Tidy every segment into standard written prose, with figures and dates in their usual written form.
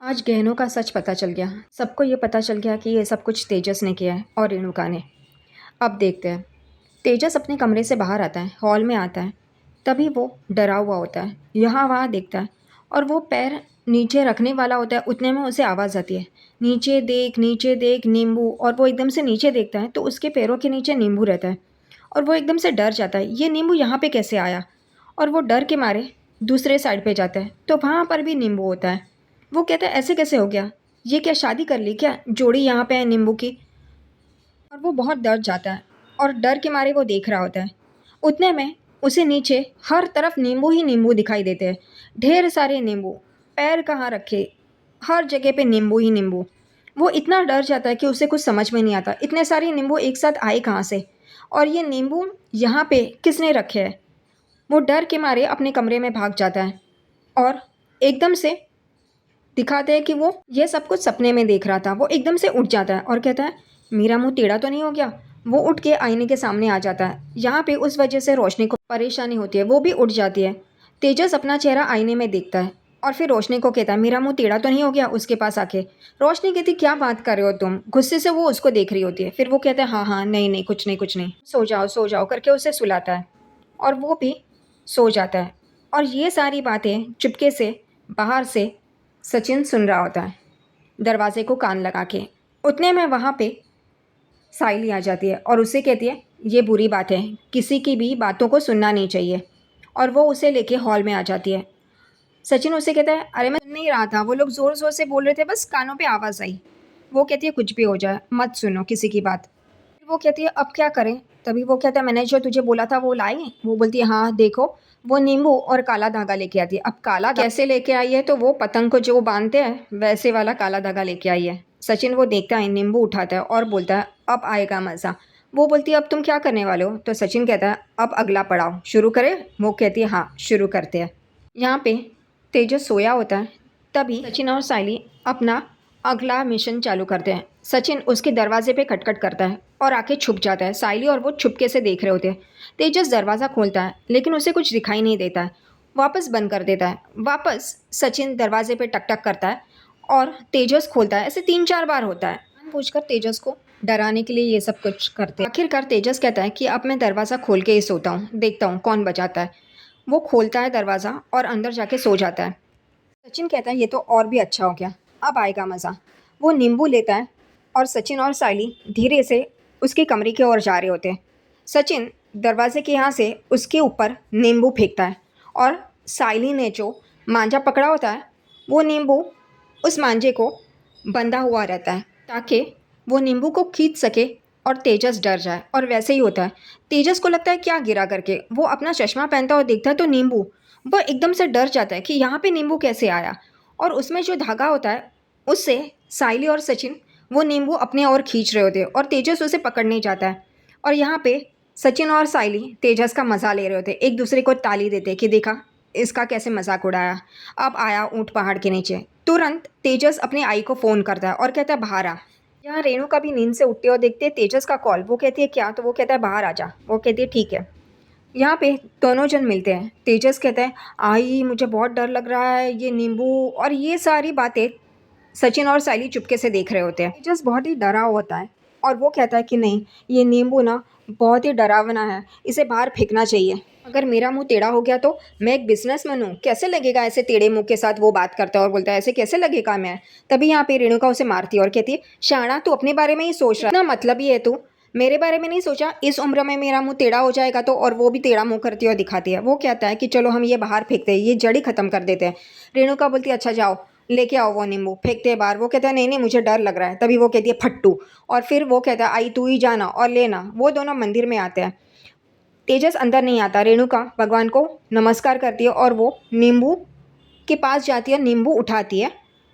आज गहनों का सच पता चल गया। सबको ये पता चल गया कि ये सब कुछ तेजस ने किया है और रेणुका ने। अब देखते हैं। तेजस अपने कमरे से बाहर आता है, हॉल में आता है। तभी वो डरा हुआ होता है, यहाँ वहाँ देखता है और वो पैर नीचे रखने वाला होता है। उतने में उसे आवाज़ आती है, नीचे देख नींबू। और वो एकदम से नीचे देखता है तो उसके पैरों के नीचे नींबू रहता है और वो एकदम से डर जाता है, ये नींबू यहाँ पे कैसे आया। और वो डर के मारे दूसरे साइड पे जाता है तो वहाँ पर भी नींबू होता है। वो कहता है ऐसे कैसे हो गया, ये क्या शादी कर ली क्या, जोड़ी यहाँ पे है नींबू की। और वो बहुत डर जाता है और डर के मारे वो देख रहा होता है। उतने में उसे नीचे हर तरफ नींबू ही नींबू दिखाई देते हैं, ढेर सारे नींबू। पैर कहाँ रखे, हर जगह पे नींबू ही नींबू। वो इतना डर जाता है कि उसे कुछ समझ में नहीं आता, इतने सारे नींबू एक साथ आए कहाँ से और ये नींबू यहाँ पे किसने रखे हैं। वो डर के मारे अपने कमरे में भाग जाता है और एकदम से दिखाते हैं कि वो ये सब कुछ सपने में देख रहा था। वो एकदम से उठ जाता है और कहता है मेरा मुंह टेढ़ा तो नहीं हो गया। वो उठ के आईने के सामने आ जाता है। यहाँ पे उस वजह से रोशनी को परेशानी होती है, वो भी उठ जाती है। तेजस अपना चेहरा आईने में देखता है और फिर रोशनी को कहता है मेरा मुंह टेढ़ा तो नहीं हो गया। उसके पास आके रोशनी कहती क्या बात कर रहे हो तुम। गुस्से से वो उसको देख रही होती है। फिर वो कहता है हाँ हाँ नहीं नहीं कुछ नहीं कुछ नहीं, सो जाओ करके उसे सुलाता है और वो भी सो जाता है। और ये सारी बातें चुपके से बाहर से सचिन सुन रहा होता है, दरवाजे को कान लगा के। उतने में वहाँ पे साइली आ जाती है और उसे कहती है ये बुरी बात है, किसी की भी बातों को सुनना नहीं चाहिए। और वो उसे लेके हॉल में आ जाती है। सचिन उसे कहता है अरे मैं सुन नहीं रहा था, वो लोग ज़ोर ज़ोर से बोल रहे थे, बस कानों पे आवाज़ आई। वो कहती है कुछ भी हो जाए मत सुनो किसी की बात। फिर वो कहती है अब क्या करें। तभी वो कहता है मैंने जो तुझे बोला था वो लाई। वो बोलती है हाँ देखो, वो नींबू और काला धागा लेके आती है। अब काला कैसे लेके आई है, तो वो पतंग को जो बांधते हैं वैसे वाला काला धागा लेके आई है। सचिन वो देखता है, नींबू उठाता है और बोलता है अब आएगा मज़ा। वो बोलती है अब तुम क्या करने वाले हो। तो सचिन कहता है अब अगला पड़ाव शुरू करें। वो कहती है हाँ शुरू करते हैं। यहाँ पे तेजस सोया होता है। तभी सचिन और साइली अपना अगला मिशन चालू करते हैं। सचिन उसके दरवाजे पे खटखट करता है और आके छुप जाता है। साइली और वो छुपके से देख रहे होते हैं। तेजस दरवाज़ा खोलता है लेकिन उसे कुछ दिखाई नहीं देता है, वापस बंद कर देता है। वापस सचिन दरवाजे पे टक टक करता है और तेजस खोलता है। ऐसे 3-4 बार होता है। पूछकर तेजस को डराने के लिए ये सब कुछ करते हैं। आखिरकार तेजस कहता है कि अब मैं दरवाज़ा खोल के ही सोता हूँ, देखता हूँ कौन बजाता है। वो खोलता है दरवाज़ा और अंदर जाके सो जाता है। सचिन कहता है ये तो और भी अच्छा हो गया, अब आएगा मज़ा। वो नींबू लेता है और सचिन और साइली धीरे से उसके कमरे की ओर जा रहे होते हैं। सचिन दरवाजे के यहाँ से उसके ऊपर नींबू फेंकता है और साइली ने जो मांझा पकड़ा होता है वो नींबू उस मांझे को बंधा हुआ रहता है ताकि वो नींबू को खींच सके और तेजस डर जाए। और वैसे ही होता है। तेजस को लगता है क्या गिरा करके, वो अपना चश्मा पहनता हुआ देखता है तो नींबू। वह एकदम से डर जाता है कि यहाँ पे नींबू कैसे आया। और उसमें जो धागा होता है उससे साइली और सचिन वो नींबू अपने ओर खींच रहे होते हैं और तेजस उसे पकड़ने जाता है। और यहाँ पे सचिन और साइली तेजस का मज़ा ले रहे होते हैं, एक दूसरे को ताली देते कि देखा इसका कैसे मजाक उड़ाया। अब आया ऊँट पहाड़ के नीचे। तुरंत तेजस अपने आई को फ़ोन करता है और कहता है बाहर आ। यहाँ रेणु का भी नींद से उठते हुए देखते तेजस का कॉल। वो कहती है क्या, तो वो कहता है बाहर आ जा। वो कहती है ठीक है। यहाँ पे दोनों जन मिलते हैं। तेजस कहता है आई मुझे बहुत डर लग रहा है, ये नींबू और ये सारी बातें सचिन और साइली चुपके से देख रहे होते हैं। तेजस बहुत ही डरा हुआ होता है और वो कहता है कि नहीं, ये नींबू ना बहुत ही डरावना है, इसे बाहर फेंकना चाहिए। अगर मेरा मुंह टेढ़ा हो गया तो मैं एक बिजनेसमैन हूँ, कैसे लगेगा ऐसे टेढ़े मुंह के साथ। वो बात करता है और बोलता है ऐसे कैसे लगेगा मैं। तभी यहाँ पे रेणुका उसे मारती है और कहती है शाना तू अपने बारे में ही सोच रहा, इतना मतलब ही है तू, मेरे बारे में नहीं सोचा। इस उम्र में मेरा मुंह टेढ़ा हो जाएगा तो। और वो भी टेढ़ा मुंह करती हुई दिखाती है। वो कहता है कि चलो हम ये बाहर फेंकते हैं, ये जड़ ही खत्म कर देते हैं। रेणुका बोलती है अच्छा जाओ लेके आओ वो नींबू। फेंकते हैं बाहर। वो कहता है नहीं नहीं मुझे डर लग रहा है। तभी वो कहती है फट्टू। और फिर वो कहता है आई तू ही जाना और लेना। वो दोनों मंदिर में आते हैं। तेजस अंदर नहीं आता। रेणुका भगवान को नमस्कार करती है और वो नींबू के पास जाती है, नींबू उठाती है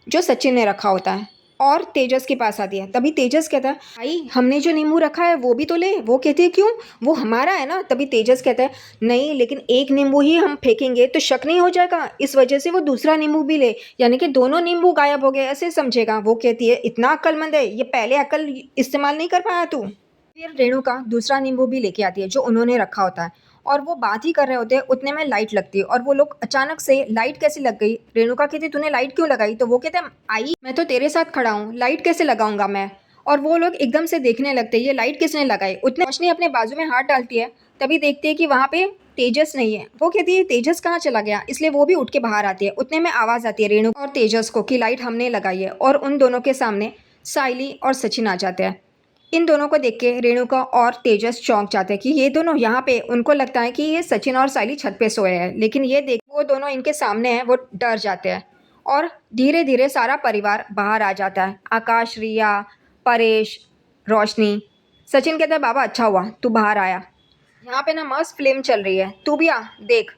जो सचिन ने रखा होता है और तेजस के पास आती है। तभी तेजस कहता है भाई हमने जो नींबू रखा है वो भी तो ले। वो कहती है क्यों, वो हमारा है ना। तभी तेजस कहता है नहीं, लेकिन एक नींबू ही हम फेंकेंगे तो शक नहीं हो जाएगा, इस वजह से वो दूसरा नींबू भी ले, यानी कि दोनों नींबू गायब हो गए ऐसे समझेगा। वो कहती है इतना अक्लमंद है, ये पहले अक्ल इस्तेमाल नहीं कर पाया तू। फिर रेणुका दूसरा नींबू भी लेके आती है जो उन्होंने रखा होता है और वो बात ही कर रहे होते हैं, उतने में लाइट लगती है और वो लोग अचानक से लाइट कैसे लग गई। रेणुका कहती तूने लाइट क्यों लगाई, तो वो कहते हैं आई मैं तो तेरे साथ खड़ा हूँ, लाइट कैसे लगाऊंगा मैं। और वो लोग एकदम से देखने लगते हैं ये लाइट किसने लगाई। उतने रोशनी अपने बाजू में हाथ डालती है, तभी देखती है कि वहाँ पे तेजस नहीं है। वो कहती है तेजस कहाँ चला गया, इसलिए वो भी उठ के बाहर आती है। उतने में आवाज़ आती है रेणु और तेजस को कि लाइट हमने लगाई है, और उन दोनों के सामने साइली और सचिन आ जाते हैं। इन दोनों को देख के रेणुका और तेजस चौंक जाते हैं कि ये दोनों यहाँ पे। उनको लगता है कि ये सचिन और साइली छत पे सोए हैं, लेकिन ये देख वो दोनों इनके सामने हैं, वो डर जाते हैं और धीरे धीरे सारा परिवार बाहर आ जाता है। आकाश, रिया, परेश, रोशनी। सचिन कहता है बाबा अच्छा हुआ तू बाहर आया, यहाँ पे ना मस्त फिल्म चल रही है, तू भी आ देख।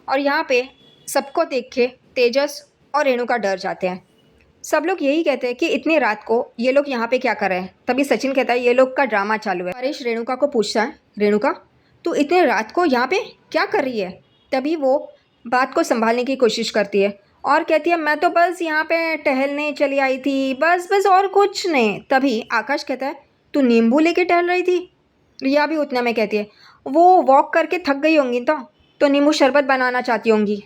और यहाँ पे सबको देख के तेजस और रेणुका डर जाते हैं। सब लोग यही कहते हैं कि इतनी रात को ये लोग यहाँ पे क्या कर रहे हैं। तभी सचिन कहता है ये लोग का ड्रामा चालू है। परेश रेणुका को पूछता है रेणुका तू इतने रात को यहाँ पे क्या कर रही है। तभी वो बात को संभालने की कोशिश करती है और कहती है मैं तो बस यहाँ पे टहलने चली आई थी, बस बस और कुछ नहीं। तभी आकाश कहता है तू नींबू लेके टहल रही थी। रिया भी उतना में कहती है वो वॉक करके थक गई होंगी तो नींबू शरबत बनाना चाहती होंगी।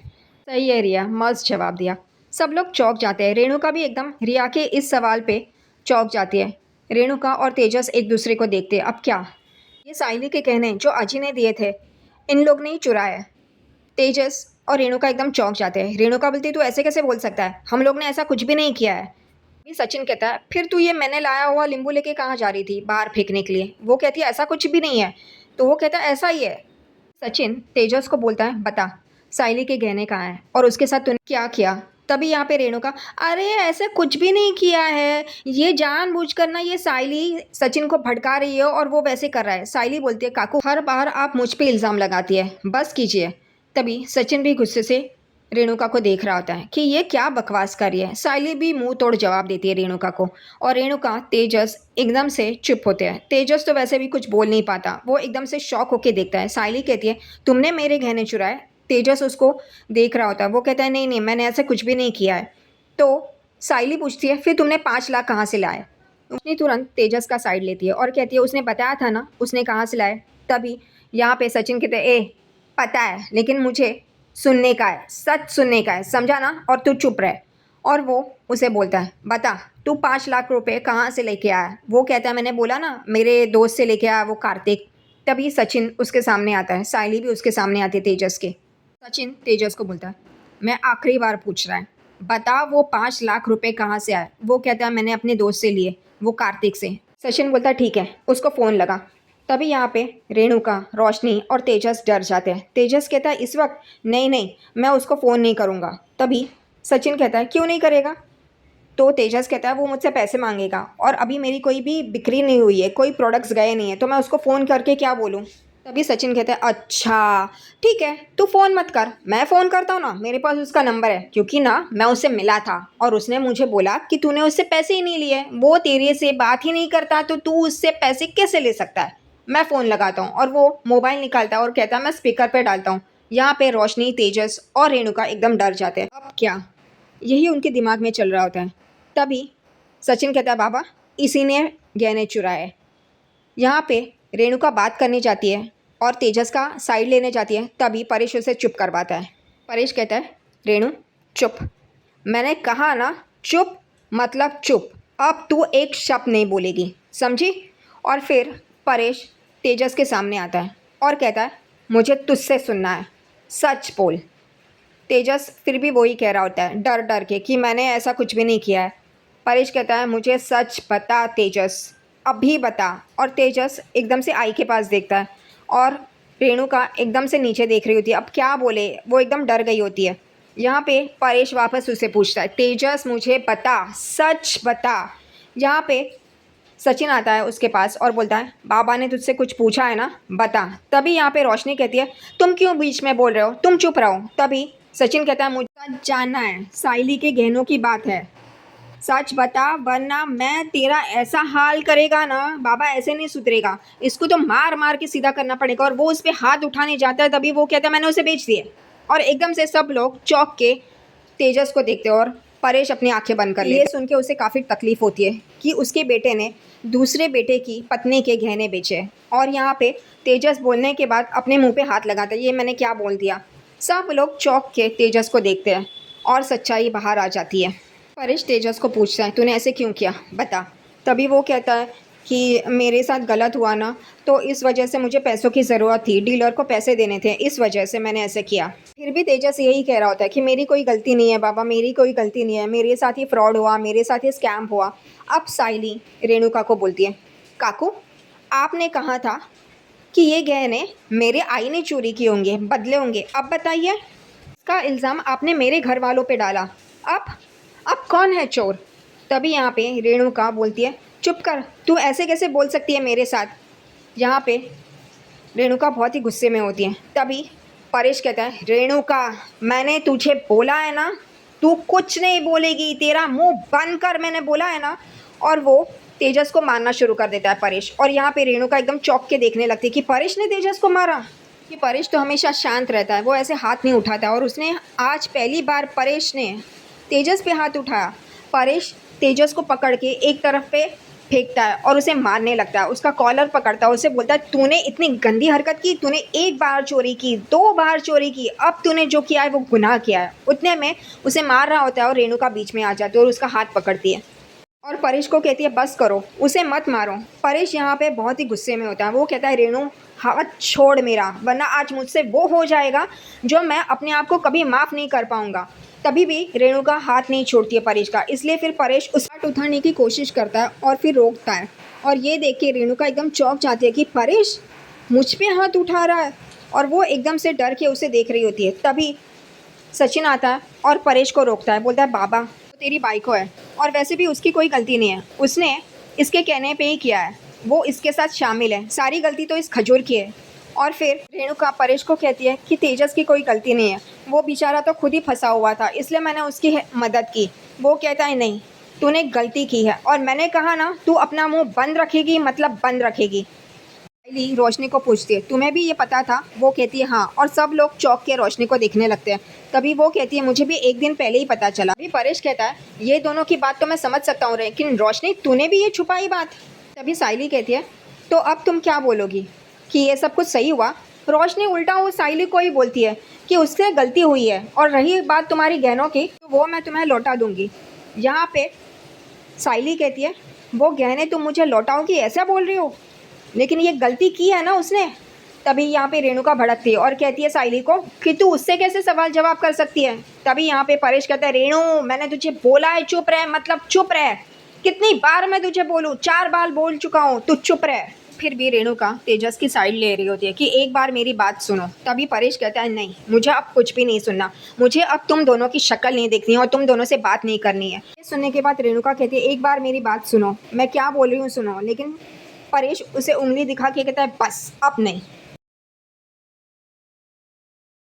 सही है रिया, मस्त जवाब दिया। सब लोग चौंक जाते हैं। रेणुका भी एकदम रिया के इस सवाल पे चौंक जाती है। रेणुका और तेजस एक दूसरे को देखते हैं, अब क्या। ये साइली के कहने जो अजी ने दिए थे इन लोग ने ही चुराए हैं। तेजस और रेणुका एकदम चौंक जाते हैं। रेणुका बोलती तू ऐसे कैसे बोल सकता है, हम लोग ने ऐसा कुछ भी नहीं किया है। ये सचिन कहता है फिर तू ये मैंने लाया हुआ नींबू लेके कहाँ जा रही थी, बाहर फेंकने के लिए। वो कहती है ऐसा कुछ भी नहीं है। तो वो कहता है ऐसा ही है। सचिन तेजस को बोलता है बता साइली के गहने कहाँ हैं और उसके साथ तूने क्या किया। तभी यहाँ पे रेणुका अरे ऐसे कुछ भी नहीं किया है, ये जानबूझकर ना ये साइली सचिन को भड़का रही है और वो वैसे कर रहा है। साइली बोलती है काकू हर बार आप मुझ पे इल्ज़ाम लगाती है, बस कीजिए। तभी सचिन भी गुस्से से रेणुका को देख रहा होता है कि ये क्या बकवास कर रही है। साइली भी मुंह तोड़ जवाब देती है रेणुका को और रेणुका तेजस एकदम से चुप होते हैं। तेजस तो वैसे भी कुछ बोल नहीं पाता, वो एकदम से शॉक होके देखता है। साइली कहती है तुमने मेरे गहने चुराए। तेजस उसको देख रहा होता है, वो कहता है नहीं नहीं मैंने ऐसा कुछ भी नहीं किया है। तो साइली पूछती है फिर तुमने 5 लाख कहाँ से लाए। उसने तुरंत तेजस का साइड लेती है और कहती है उसने बताया था ना उसने कहाँ से लाए। तभी यहाँ पे सचिन कहते हैं ए पता है लेकिन मुझे सुनने का है, सच सुनने का है, समझा ना, और तू चुप रह। और वो उसे बोलता है बता तू 5 लाख रुपए कहाँ से लेके आया। वो कहता है मैंने बोला ना मेरे दोस्त से लेके आया वो कार्तिक। तभी सचिन उसके सामने आता है, साइली भी उसके सामने आती है तेजस के। सचिन तेजस को बोलता है मैं आखिरी बार पूछ रहा है बता वो 5 लाख रुपए कहाँ से आए। वो कहता है मैंने अपने दोस्त से लिए, वो कार्तिक से। सचिन बोलता है ठीक है उसको फ़ोन लगा। तभी यहाँ पे रेणुका, रोशनी और तेजस डर जाते हैं। तेजस कहता है इस वक्त नहीं नहीं मैं उसको फ़ोन नहीं करूँगा। तभी सचिन कहता है क्यों नहीं करेगा। तो तेजस कहता है वो मुझसे पैसे मांगेगा और अभी मेरी कोई भी बिक्री नहीं हुई है, कोई प्रोडक्ट्स गए नहीं है, तो मैं उसको फ़ोन करके क्या बोलूँ। तभी सचिन कहता है अच्छा ठीक है तू फ़ोन मत कर, मैं फ़ोन करता हूँ ना, मेरे पास उसका नंबर है। क्योंकि ना मैं उससे मिला था और उसने मुझे बोला कि तूने उससे पैसे ही नहीं लिए, वो तेरे से बात ही नहीं करता तो तू उससे पैसे कैसे ले सकता है। मैं फ़ोन लगाता हूँ। और वो मोबाइल निकालता है और कहता है मैं स्पीकर पे डालता हूँ। यहाँ पे रोशनी, तेजस और रेणुका एकदम डर जाते हैं, अब क्या, यही उनके दिमाग में चल रहा होता है। तभी सचिन कहता है बाबा इसी ने गहने चुराए। यहाँ पे रेणुका बात करने जाती है और तेजस का साइड लेने जाती है। तभी परेश उसे चुप करवाता है। परेश कहता है रेणु चुप, मैंने कहा ना चुप मतलब चुप, अब तू एक शब्द नहीं बोलेगी, समझी। और फिर परेश तेजस के सामने आता है और कहता है मुझे तुझसे सुनना है, सच बोल। तेजस फिर भी वही कह रहा होता है डर डर के कि मैंने ऐसा कुछ भी नहीं किया है। परेश कहता है मुझे सच बता तेजस, अभी बता। और तेजस एकदम से आई के पास देखता है और रेणुका एकदम से नीचे देख रही होती है, अब क्या बोले, वो एकदम डर गई होती है। यहाँ पे परेश वापस उसे पूछता है तेजस मुझे बता, सच बता। यहाँ पे सचिन आता है उसके पास और बोलता है बाबा ने तुझसे कुछ पूछा है ना, बता। तभी यहाँ पे रोशनी कहती है तुम क्यों बीच में बोल रहे हो, तुम चुप रहो। तभी सचिन कहता है मुझे सच जानना है, साइली के गहनों की बात है, सच बता वरना मैं तेरा ऐसा हाल करेगा ना, बाबा ऐसे नहीं सुधरेगा, इसको तो मार मार के सीधा करना पड़ेगा। और वो उस पर हाथ उठाने जाता है। तभी वो कहता है मैंने उसे बेच दिए। और एकदम से सब लोग चौंक के तेजस को देखते हैं और परेश अपनी आंखें बंद कर लेता है। ये सुन के उसे काफ़ी तकलीफ़ होती है कि उसके बेटे ने दूसरे बेटे की पत्नी के गहने बेचे। और यहाँ पे तेजस बोलने के बाद अपने मुंह पे हाथ लगाता है, ये मैंने क्या बोल दिया। सब लोग चौंक के तेजस को देखते हैं और सच्चाई बाहर आ जाती है। परेश तेजस को पूछता है, तूने ऐसे क्यों किया, बता। तभी वो कहता है कि मेरे साथ गलत हुआ ना, तो इस वजह से मुझे पैसों की ज़रूरत थी, डीलर को पैसे देने थे, इस वजह से मैंने ऐसे किया। फिर भी तेजस यही कह रहा होता है कि मेरी कोई गलती नहीं है बाबा, मेरी कोई गलती नहीं है, मेरे साथ ही फ्रॉड हुआ, मेरे साथ ही स्कैम हुआ। अब साइली रेणुका को बोलती है, काकू आपने कहा था कि ये गहने मेरे आई ने चोरी किए होंगे, बदले होंगे, अब बताइए। इसका इल्ज़ाम आपने मेरे घर वालों पे डाला, अब कौन है चोर। तभी यहाँ पे रेणुका बोलती है, चुप कर, तू ऐसे कैसे बोल सकती है मेरे साथ। यहाँ पे रेणुका बहुत ही गुस्से में होती है। तभी परेश कहता है, रेणुका मैंने तुझे बोला है ना, तू कुछ नहीं बोलेगी, तेरा मुंह बंद कर, मैंने बोला है ना। और वो तेजस को मारना शुरू कर देता है परेश। और यहाँ पे रेणुका एकदम चौंक के देखने लगती है कि परेश ने तेजस को मारा। कि परेश तो हमेशा शांत रहता है, वो ऐसे हाथ नहीं उठाता, और उसने आज पहली बार परेश ने तेजस पे हाथ उठाया। परेश तेजस को पकड़ के एक तरफ पे फेंकता है और उसे मारने लगता है, उसका कॉलर पकड़ता है, उसे बोलता है, तूने इतनी गंदी हरकत की, तूने एक बार चोरी की, 2 बार चोरी की, अब तूने जो किया है वो गुनाह किया है। उतने में उसे मार रहा होता है और रेणुका बीच में आ जाती है और उसका हाथ पकड़ती है और परेश को कहती है, बस करो, उसे मत मारो। परेश यहाँ पे बहुत ही गुस्से में होता है, वो कहता है, रेणु हाथ छोड़ मेरा, वरना आज मुझसे वो हो जाएगा जो मैं अपने आप को कभी माफ़ नहीं कर पाऊँगा। तभी भी रेणु का हाथ नहीं छोड़ती है परेश का, इसलिए फिर परेश उस हाथ उठाने की कोशिश करता है और फिर रोकता है। और ये देख के रेणुका एकदम चौंक जाती है कि परेश मुझ पे हाथ उठा रहा है, और वो एकदम से डर के उसे देख रही होती है। तभी सचिन आता है और परेश को रोकता है, बोलता है, बाबा वो तेरी बाइको है और वैसे भी उसकी कोई गलती नहीं है, उसने इसके कहने पे ही किया है, वो इसके साथ शामिल है, सारी गलती तो इस खजूर की है। और फिर रेणुका परेश को कहती है कि तेजस की कोई गलती नहीं है, वो बेचारा तो खुद ही फंसा हुआ था, इसलिए मैंने उसकी मदद की। वो कहता है, नहीं तूने गलती की है, और मैंने कहा ना तू अपना मुंह बंद रखेगी मतलब बंद रखेगी। साइली रोशनी को पूछती है, तुम्हें भी ये पता था। वो कहती है, हाँ, और सब लोग चौंक के रोशनी को देखने लगते हैं। तभी वो कहती है, मुझे भी एक दिन पहले ही पता चला। अभी परेश कहता है, ये दोनों की बात तो मैं समझ सकता हूँ, लेकिन रोशनी तूने भी ये छुपाई बात। तभी साइली कहती है, तो अब तुम क्या बोलोगी कि ये सब कुछ सही हुआ। रोशनी उल्टा वो साइली को ही बोलती है कि उससे गलती हुई है, और रही बात तुम्हारी गहनों की तो वो मैं तुम्हें लौटा दूंगी। यहाँ पे साइली कहती है, वो गहने तुम मुझे लौटाओगी, ऐसा बोल रही हो, लेकिन ये गलती की है ना उसने। तभी यहाँ पे रेणुका भड़कती है और कहती है साइली को कि तू उससे कैसे सवाल जवाब कर सकती है। तभी यहाँ पे परेश कहता है, रेणु मैंने तुझे बोला है चुप रह, मतलब चुप रह, कितनी बार मैं तुझे बोलूँ, 4 बार बोल चुका हूँ, तू चुप रह। फिर भी रेणुका तेजस की साइड ले रही होती है कि एक बार मेरी बात सुनो। तभी परेश कहता है, नहीं मुझे अब कुछ भी नहीं सुनना, मुझे अब तुम दोनों की शक्ल नहीं देखनी है और तुम दोनों से बात नहीं करनी है। ये सुनने के बाद रेणुका कहती है, एक बार मेरी बात सुनो, मैं क्या बोल रही हूँ सुनो। लेकिन परेश उसे उंगली दिखा के कहता है, बस अब नहीं।